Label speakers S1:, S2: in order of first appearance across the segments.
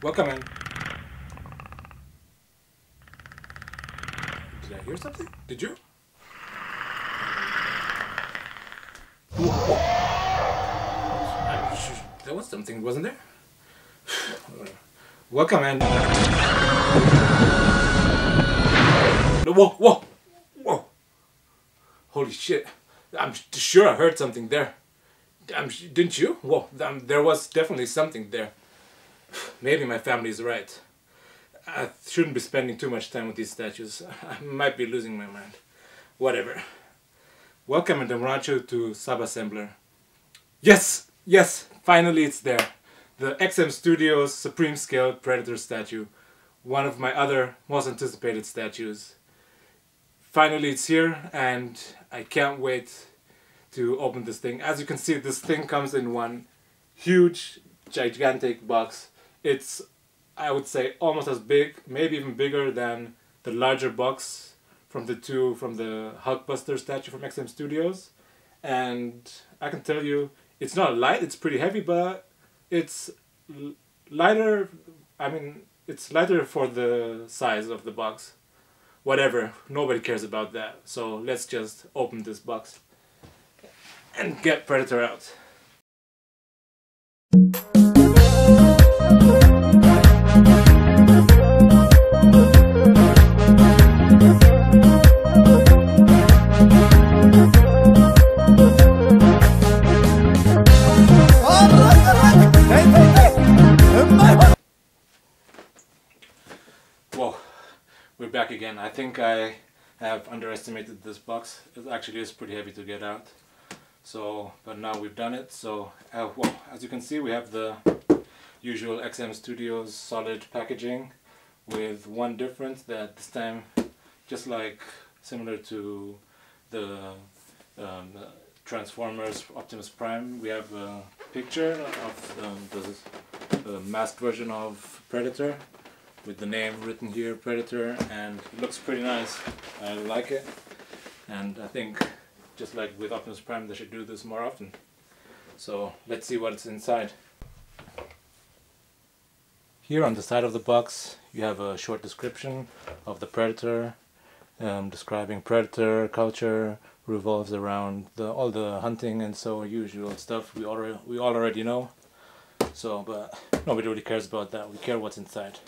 S1: Welcome in. Did I hear something? Did you? Whoa. There was something, wasn't there? Welcome in. Whoa. Holy shit. I'm sure I heard something there. Didn't you? Whoa, there was definitely something there. Maybe my family is right. I shouldn't be spending too much time with these statues. I might be losing my mind. Whatever. Welcome in the Rancho to Sabassembler. Yes, finally it's there. The XM Studios Supreme Scale Predator statue. One of my other most anticipated statues. Finally it's here and I can't wait to open this thing. As you can see, this thing comes in one huge, gigantic box. It's, I would say, almost as big, maybe even bigger than the larger box from the Hulkbuster statue from XM Studios. And I can tell you, it's not light, it's pretty heavy, but it's lighter. I mean, it's lighter for the size of the box. Whatever, nobody cares about that. So let's just open this box and get Predator out. Whoa, we're back again. I think I have underestimated this box. It actually is pretty heavy to get out. So, but now we've done it. So, well, as you can see, we have the usual XM Studios solid packaging with one difference that this time, just like similar to the Transformers Optimus Prime, we have a picture of the masked version of Predator with the name written here, Predator, and it looks pretty nice. I like it, and I think just like with Optimus Prime, they should do this more often. So let's see what's inside. Here on the side of the box you have a short description of the Predator, describing Predator culture revolves around all the hunting and so usual stuff we all already know. So, but nobody really cares about that. We care what's inside.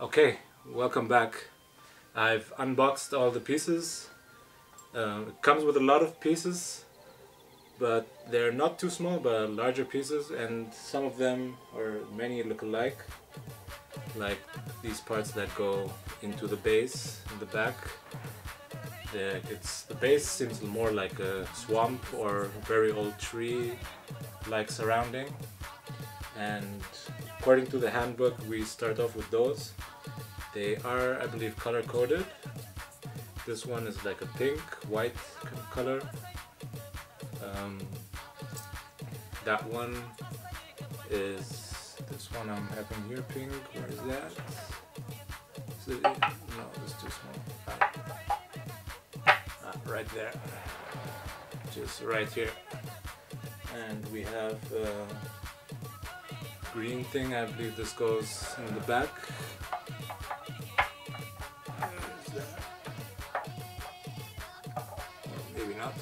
S1: Okay, welcome back. I've unboxed all the pieces. It comes with a lot of pieces, but they're not too small, but larger pieces, and some of them, or many, look alike. Like these parts that go into the base in the back. The base seems more like a swamp or a very old tree like surrounding, and according to the handbook we start off with those. They are, I believe, color coded. This one is like a pink, white kind of color. That one is, this one I'm having here, pink. Where is that? Is it, no, it's too small. Right there, just right here. And we have a green thing. I believe this goes in the back. Maybe not.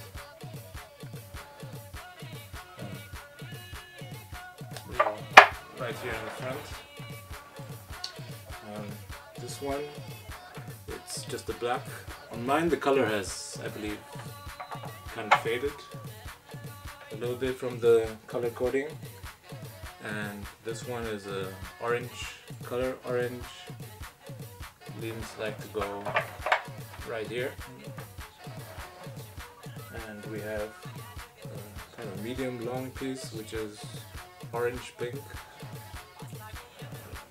S1: Right here in the front. This one, it's just a black. On mine the color has, I believe, kind of faded a little bit from the color coding. And this one is a orange color, orange. Leans like to go right here. And we have a kind of medium long piece which is orange pink.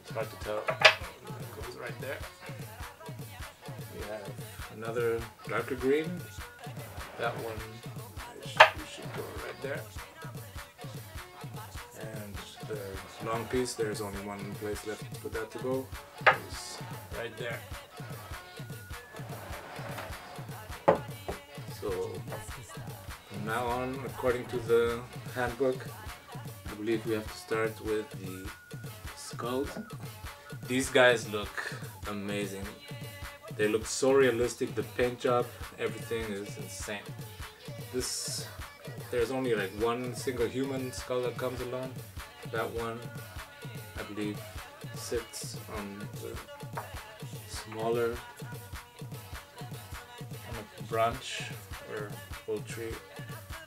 S1: It's hard to tell. It goes right there. We have another darker green. That one we should go right there. And the long piece, there's only one place left for that to go. It's right there. So from now on, according to the handbook, I believe we have to start with the skulls. These guys look amazing. They look so realistic. The paint job, everything is insane. There's only like one single human skull that comes along. That one, I believe, sits on the smaller branch or old tree,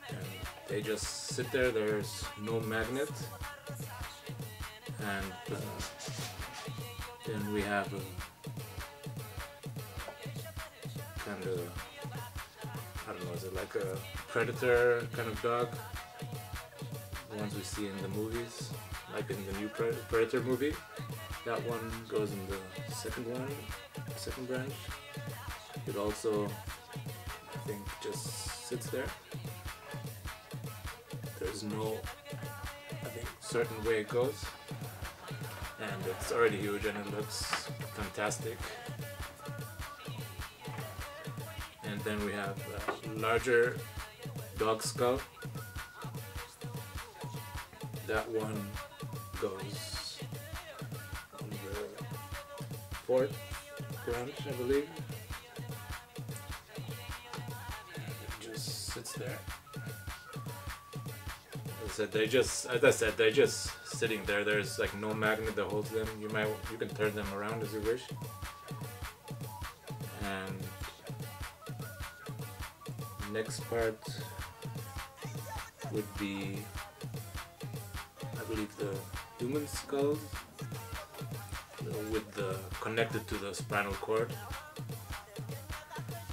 S1: and they just sit there. There's no magnet, and then we have a kind of, I don't know, is it like a predator kind of dog? The ones we see in the movies, like in the new Predator movie. That one goes in the second branch. It also, I think, just sits there. There's no, I think, certain way it goes. and it's already huge and it looks fantastic. And then we have a larger dog skull. That one goes on the fourth branch, I believe. And it just sits there. As I said, they're just sitting there. There's like no magnet that holds them. You can turn them around as you wish. And the next part would be, I believe, the human skull with the connected to the spinal cord.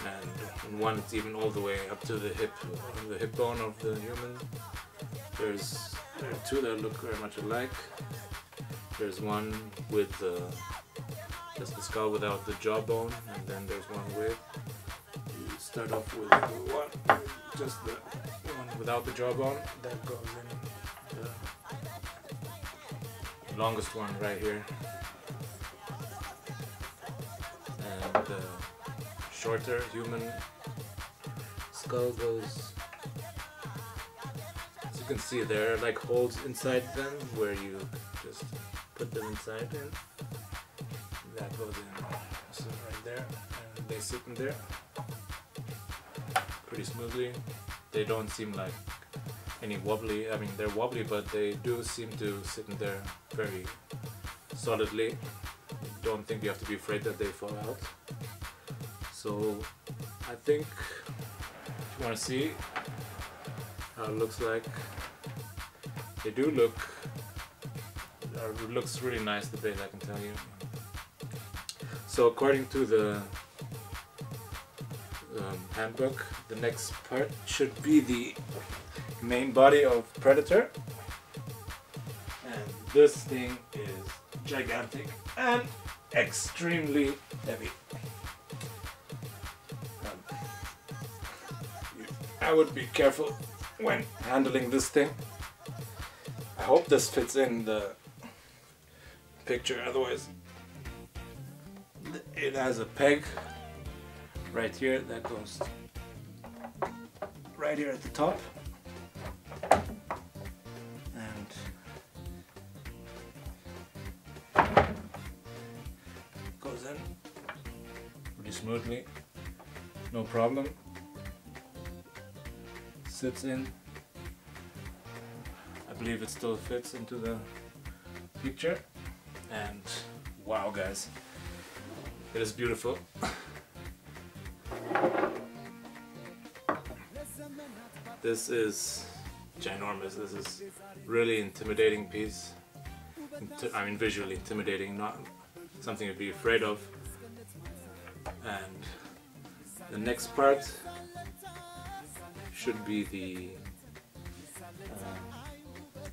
S1: And one it's even all the way up to the hip bone of the human. There are two that look very much alike. There's one with just the skull without the jawbone, and then there's one with. You start off with one, just the one without the jawbone. That goes in the longest one right here, and the shorter human skull goes. You can see there are like holes inside them where you just put them inside and that goes in so right there, and they sit in there pretty smoothly. They don't seem like any wobbly. I mean, they're wobbly, but they do seem to sit in there very solidly. Don't think you have to be afraid that they fall out. So I think if you want to see how it looks like, they do look, it looks really nice, the base, I can tell you. So according to the handbook, the next part should be the main body of Predator. And this thing is gigantic and extremely heavy. I would be careful when handling this thing. I hope this fits in the picture, otherwise it has a peg right here that goes right here at the top, and goes in pretty smoothly, no problem. Sits in. I believe it still fits into the picture, and wow guys, it is beautiful. This is ginormous. This is really intimidating piece. I mean, visually intimidating, not something to be afraid of. And the next part should be the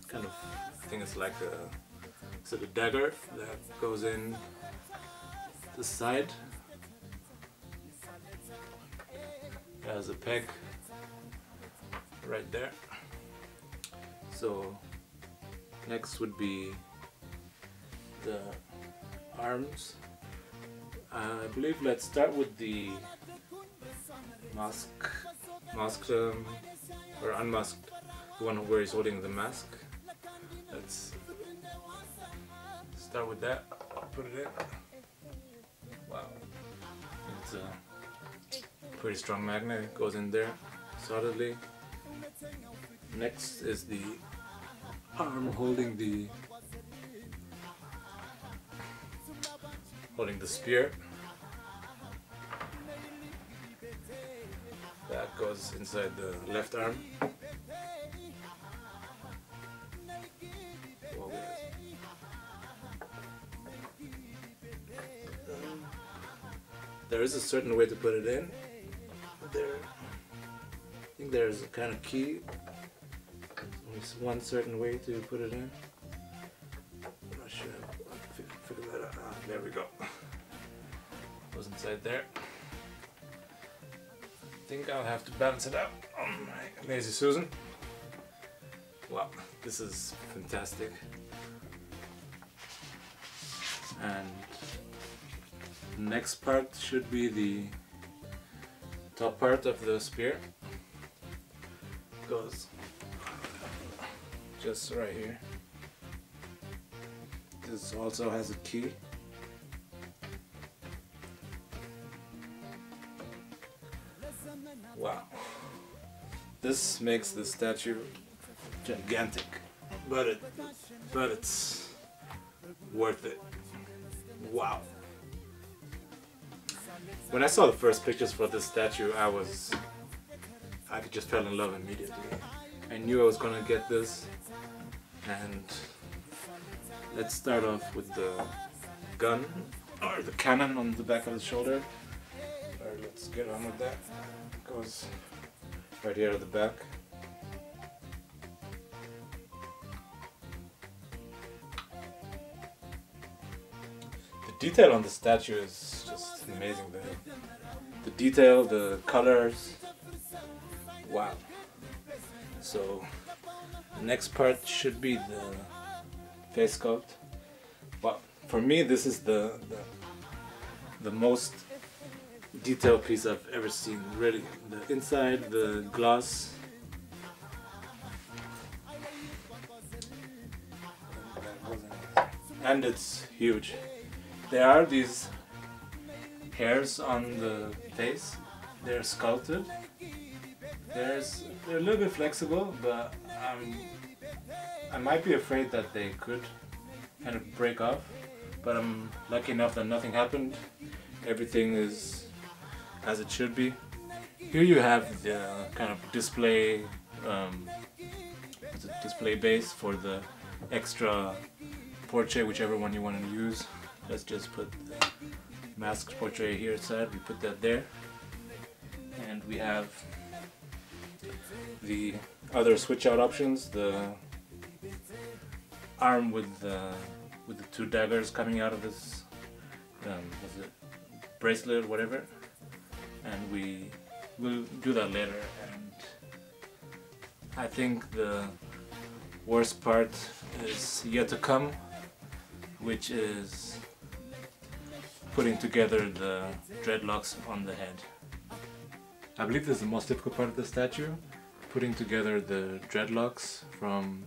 S1: kind of, I think it's like a dagger that goes in the side. It has a peg right there. So next would be the arms. I believe let's start with the masked or unmasked, the one where he's holding the mask. Let's start with that, put it in. Wow, it's a pretty strong magnet, it goes in there solidly. Next is the arm holding the spear. That goes inside the left arm. There is a certain way to put it in. I think there's a kind of key. There's one certain way to put it in. I'm not sure. I'll figure that out. Ah, there we go. Goes inside there. I think I'll have to balance it out on my Lazy Susan. Wow, this is fantastic. And the next part should be the top part of the spear. Goes just right here. This also has a key. Wow. This makes the statue gigantic, but it's worth it. Wow. When I saw the first pictures for this statue, I just fell in love immediately. I knew I was gonna get this, and let's start off with the gun, or the cannon on the back of the shoulder. Alright, let's get on with that. It goes right here at the back. The detail on the statue is just amazing. The detail, the colors, wow. So the next part should be the face sculpt. Well, for me this is the most detailed piece I've ever seen. Really, the inside, the gloss. And it's huge. There are these hairs on the face. They're sculpted. They're a little bit flexible, but I might be afraid that they could kind of break off. But I'm lucky enough that nothing happened. Everything is as it should be. Here you have the kind of display, display base for the extra portrait, whichever one you want to use. Let's just put the masked portrait here aside. We put that there, and we have the other switch out options. The arm with the two daggers coming out of this was it bracelet, whatever, and we will do that later. And I think the worst part is yet to come, which is putting together the dreadlocks on the head. I believe this is the most difficult part of the statue, putting together the dreadlocks from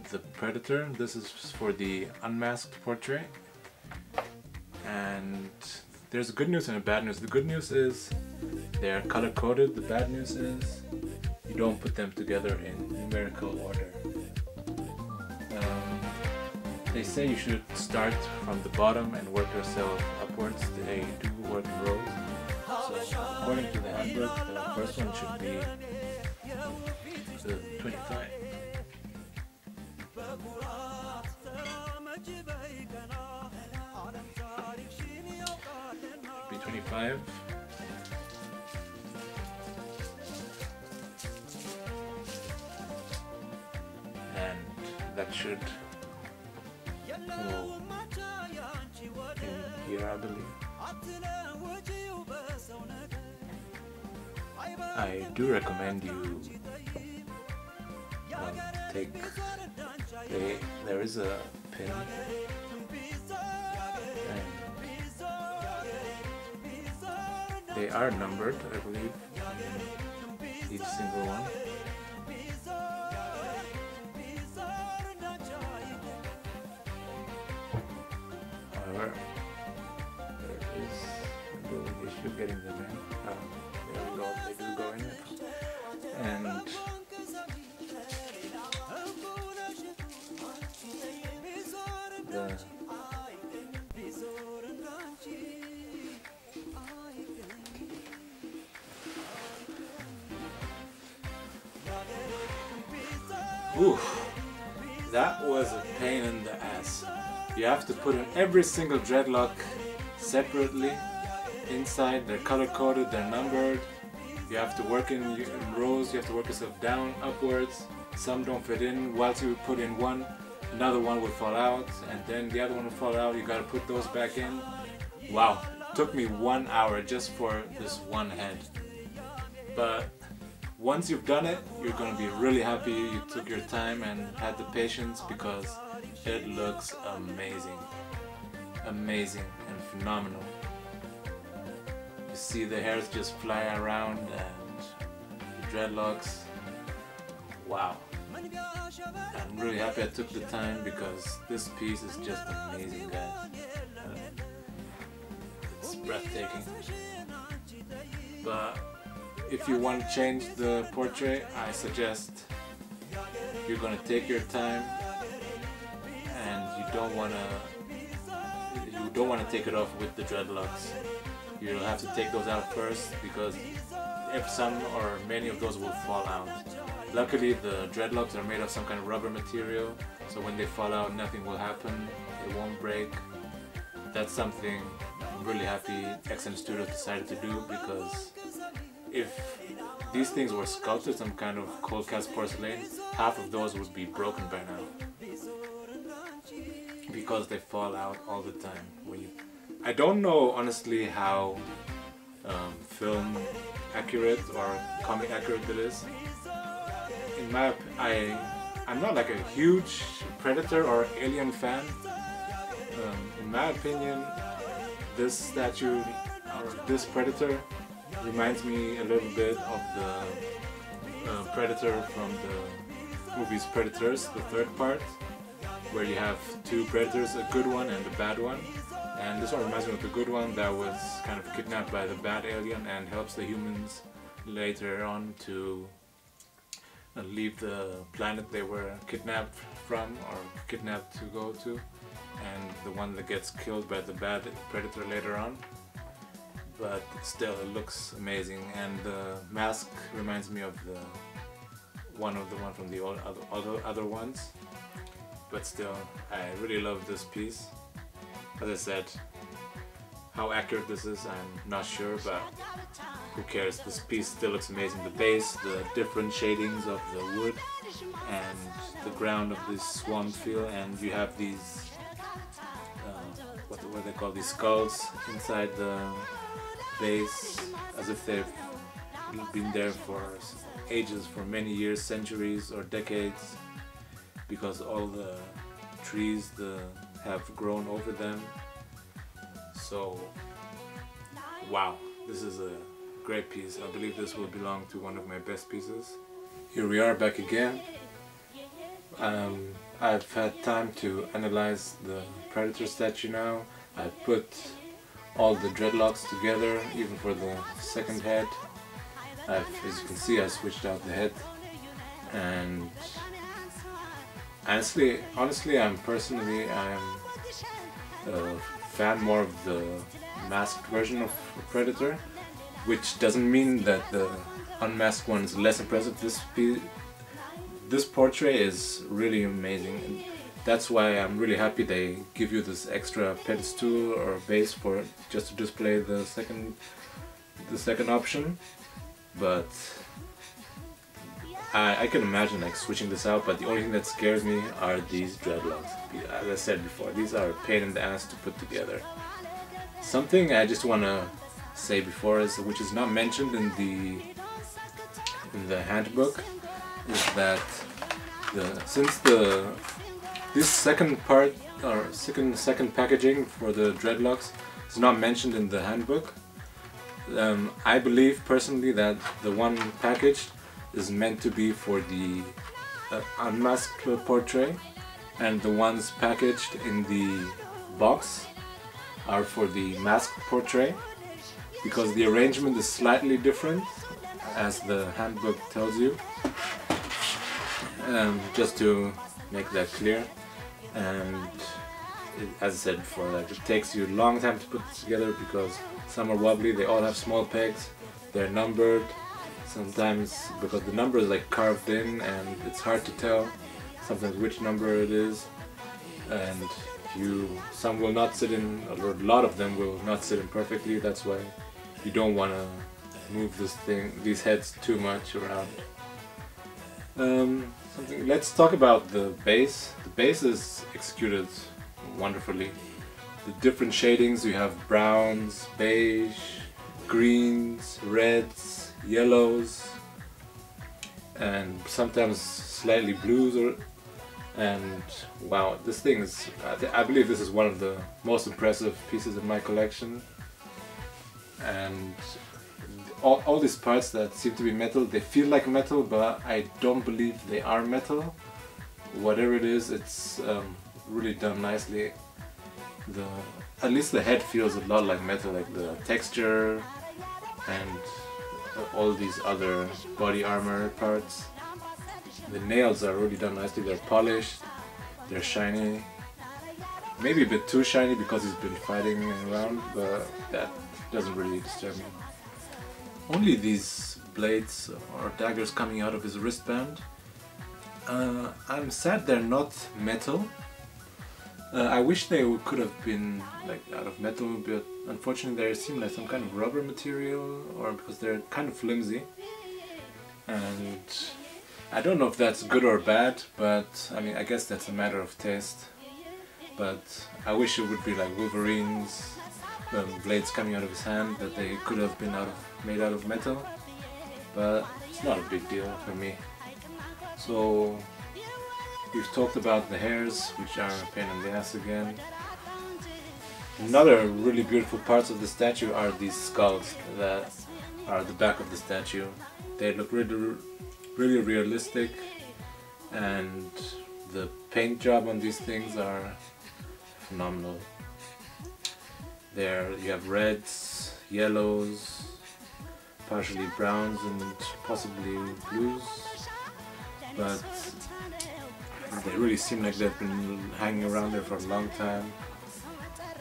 S1: the Predator. This is for the unmasked portrait. And there's good news and a bad news. The good news is they're color coded. The bad news is you don't put them together in numerical order. They say you should start from the bottom and work yourself upwards. They do work in rows. So according to the handbook, the first one should be the 25. Be 25. And that should go in here, I believe. I do recommend you take there is a pin, and they are numbered, I believe, each single one. However, there is a little issue getting them in. There we go, they do go in. And ooh, that was a pain in the ass. You have to put in every single dreadlock separately inside. They're color coded, they're numbered. You have to work in rows, you have to work yourself down, upwards. Some don't fit in. Once you put in one, another one will fall out, and then the other one will fall out. You gotta put those back in. Wow, it took me 1 hour just for this one head. But once you've done it, you're gonna be really happy you took your time and had the patience, because it looks amazing. amazing and phenomenal. You see the hairs just fly around and the dreadlocks. Wow. I'm really happy I took the time because this piece is just amazing, guys. It's breathtaking. But if you want to change the portrait, I suggest you're gonna take your time, and you don't wanna take it off with the dreadlocks. You'll have to take those out first because if some or many of those will fall out. Luckily, the dreadlocks are made of some kind of rubber material, so when they fall out, nothing will happen. It won't break. That's something I'm really happy XM Studios decided to do, because if these things were sculpted, some kind of cold cast porcelain, half of those would be broken by now because they fall out all the time. I don't know honestly how film accurate or comic accurate it is. I'm not like a huge Predator or Alien fan. In my opinion, this statue or this Predator reminds me a little bit of the Predator from the movies Predators, the third part, where you have two Predators, a good one and a bad one. And this one reminds me of the good one that was kind of kidnapped by the bad alien and helps the humans later on to leave the planet they were kidnapped from or kidnapped to go to, and the one that gets killed by the bad Predator later on. But still, it looks amazing, and the mask reminds me of the one from the other ones. But still, I really love this piece. As I said, how accurate this is, I'm not sure, but who cares? This piece still looks amazing. The base, the different shadings of the wood, and the ground of this swamp feel, and you have these what they call these skulls inside the base, as if they've been there for ages, for many years, centuries or decades, because all the trees have grown over them. So wow, this is a great piece. I believe this will belong to one of my best pieces. Here we are back again. I've had time to analyze the Predator statue now. I put all the dreadlocks together, even for the second head. As you can see, I switched out the head, and honestly, I'm a fan more of the masked version of Predator, which doesn't mean that the unmasked one is less impressive. This portrait is really amazing, and that's why I'm really happy they give you this extra pedestal or base for just to display the second option. But I can imagine like switching this out, but the only thing that scares me are these dreadlocks. As I said before, these are a pain in the ass to put together. Something I just want to say before, which is not mentioned in the handbook, is that this second part or second packaging for the dreadlocks is not mentioned in the handbook. I believe personally that the one packaged is meant to be for the unmasked portrait, and the ones packaged in the box are for the masked portrait, because the arrangement is slightly different, as the handbook tells you. Just to make that clear, and as I said before, like, it takes you a long time to put it together because some are wobbly, they all have small pegs, they're numbered, sometimes because the number is like carved in and it's hard to tell sometimes which number it is, and some will not sit in, or a lot of them will not sit in perfectly. That's why you don't want to move these heads too much around. Let's talk about the base. The base is executed wonderfully. The different shadings, you have browns, beige, greens, reds, yellows, and sometimes slightly blues, And wow, this thing is, I believe this is one of the most impressive pieces in my collection. And all these parts that seem to be metal, they feel like metal, but I don't believe they are metal. Whatever it is, it's really done nicely. At least the head feels a lot like metal, like the texture and all these other body armor parts. The nails are really done nicely, they're polished, they're shiny. Maybe a bit too shiny because he's been fighting around, but that doesn't really disturb me. Only these blades or daggers coming out of his wristband. I'm sad they're not metal. I wish they could have been like out of metal, but unfortunately they seem like some kind of rubber material, or because they're kind of flimsy. And I don't know if that's good or bad, but I mean, I guess that's a matter of taste. But I wish it would be like Wolverine's blades coming out of his hand, that they could have been made out of metal. But it's not a big deal for me. So we've talked about the hairs, which are a pain in the ass again. Another really beautiful parts of the statue are these skulls that are at the back of the statue. They look really realistic, and the paint job on these things are phenomenal. There you have reds, yellows, partially browns and possibly blues, but they really seem like they've been hanging around there for a long time.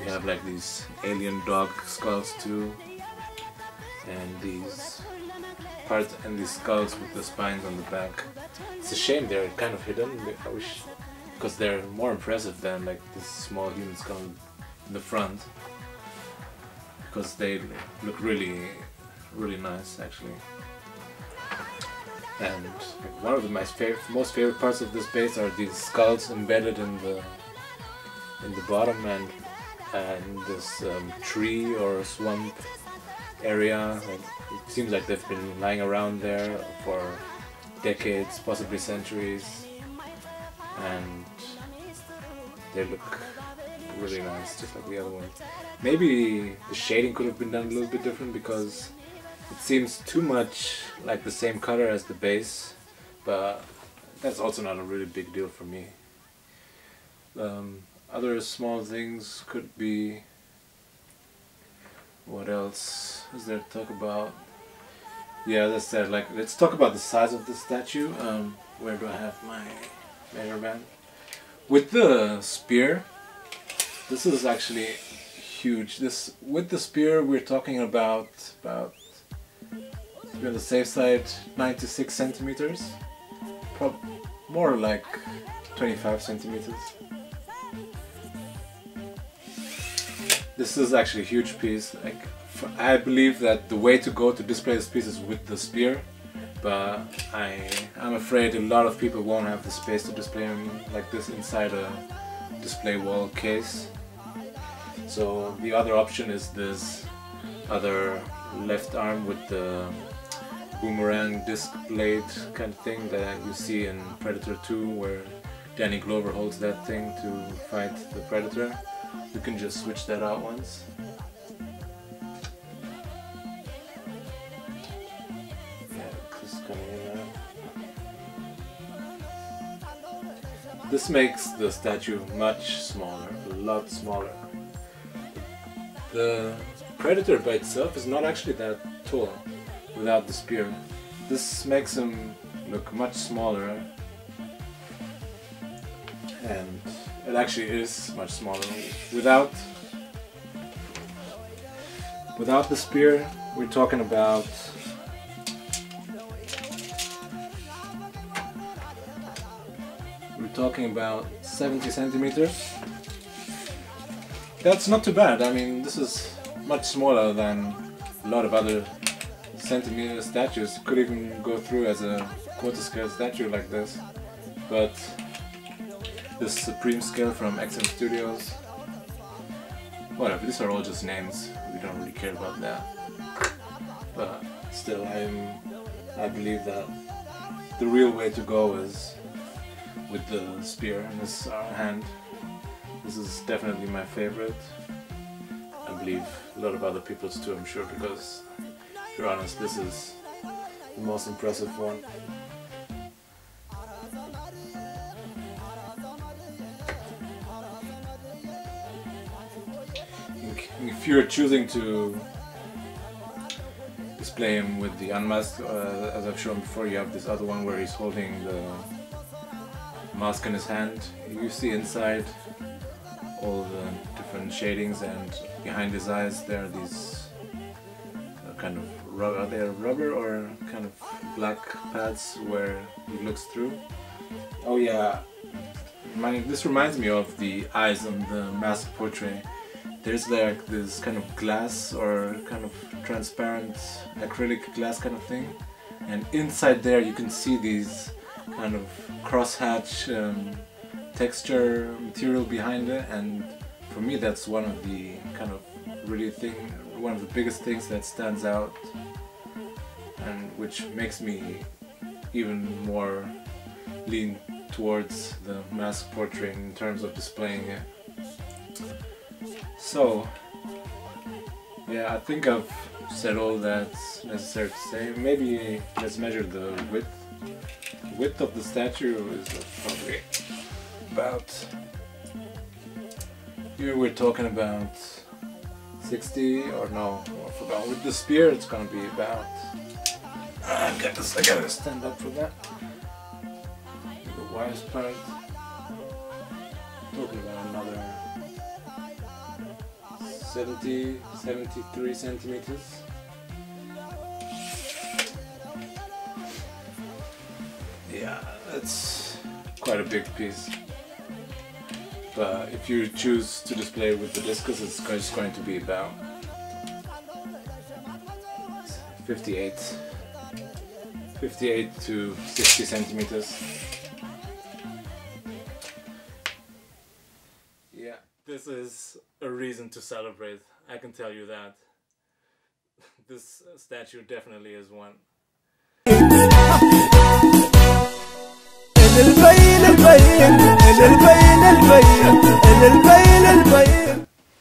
S1: You have like these alien dog skulls too, and these parts and these skulls with the spines on the back. It's a shame they're kind of hidden. I wish, because they're more impressive than like this small human skull in the front, because they look really nice actually. And one of my most favorite parts of this base are these skulls embedded in the bottom and this tree or swamp area. Like, it seems like they've been lying around there for decades, possibly centuries, and they look really nice, just like the other one. Maybe the shading could have been done a little bit different, because it seems too much like the same color as the base, but that's also not a really big deal for me. Other small things could be... what else is there to talk about? Yeah, as I said, like, let's talk about the size of the statue. Where do I have my measurement? With the spear, this is actually huge. With the spear, we're talking about to be on the safe side, 96 centimeters. More like 25 centimeters. This is actually a huge piece. Like, I believe that the way to go to display this piece is with the spear, but I'm afraid a lot of people won't have the space to display them like this inside a display wall case. So the other option is this other left arm with the boomerang disc blade kind of thing that you see in Predator 2, where Danny Glover holds that thing to fight the Predator. You can just switch that out once. Yeah, this coming in now. This makes the statue much smaller, a lot smaller. The Predator by itself is not actually that tall without the spear. This makes him look much smaller, and it actually is much smaller. Without the spear, we're talking about talking about 70 centimeters. That's not too bad. I mean, this is much smaller than a lot of other centimeter statues. Could even go through as a quarter scale statue like this. But this Supreme scale from XM Studios. Whatever, these are all just names. We don't really care about that. But still, I believe that the real way to go is with the spear in his hand. This is definitely my favorite. I believe a lot of other people's too, I'm sure, because if you're honest, this is the most impressive one. If you're choosing to display him with the unmasked, as I've shown before, you have this other one where he's holding the mask in his hand. You see inside all the different shadings, and behind his eyes there are these kind of rubber, are they rubber or kind of black pads where he looks through. Oh yeah, this reminds me of the eyes on the mask portrait. There's like this kind of glass or kind of transparent acrylic glass kind of thing, and inside there you can see these kind of crosshatch texture material behind it, and for me that's one of the kind of one of the biggest things that stands out, and which makes me even more lean towards the mask portrait in terms of displaying it. So yeah, I think I've said all that's necessary to say. Maybe let's measure the width. The width of the statue is probably about, here we're talking about 60, or no, I forgot. With the spear it's gonna be about, I gotta stand up for that. The widest part, talking about another 73 centimeters. Yeah, that's quite a big piece. But if you choose to display with the discus, it's just going to be about 58 to 60 centimeters. Yeah, this is a reason to celebrate, I can tell you that. This statue definitely is one.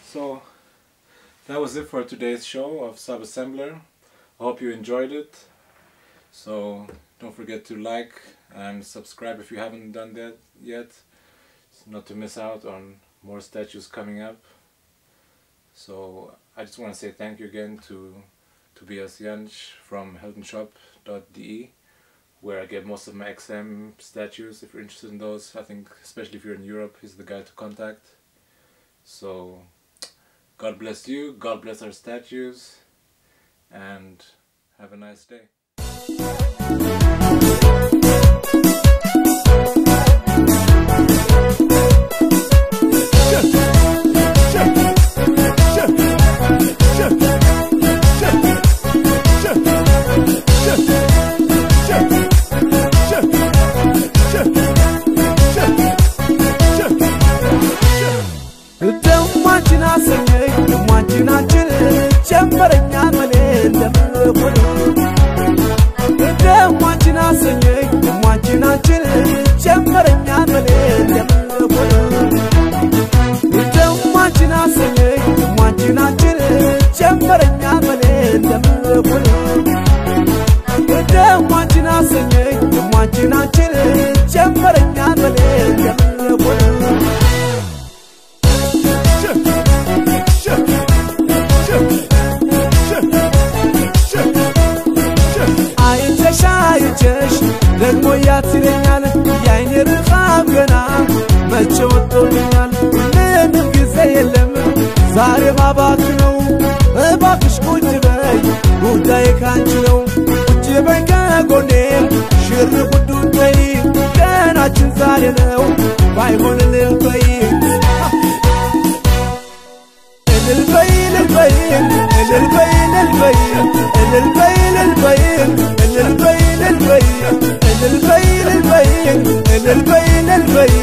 S1: So that was it for today's show of Sabassembler. I hope you enjoyed it. So don't forget to like and subscribe if you haven't done that yet, not to miss out on more statues coming up. So I just want to say thank you again to Tobias Jansch from heldenshop.de, where I get most of my XM statues. If you're interested in those, I think especially if you're in Europe, he's the guy to contact. So God bless you, God bless our statues, and have a nice day. ደግሞ ያትለኛል ያይኔ ርኻብ ገና መቼ ወጥቶልኛል ምንም ጊዜ የለም ዛሬ ባባክ ነው እባክሽ ቁጭ በይ ጉዳይ ካንቺ ነው ቁጭ በይ ከጎኔ ሽር ጉዱ ተይ ቀናችን ዛሬ ነው ባይሆን ልልበይ ልልበይ ልልበይ ልልበይ ልልበይ ልልበይ ልልበይ ልልበይ ልልበይ ልልበይ ልልበይ ልልበይ ልልበይ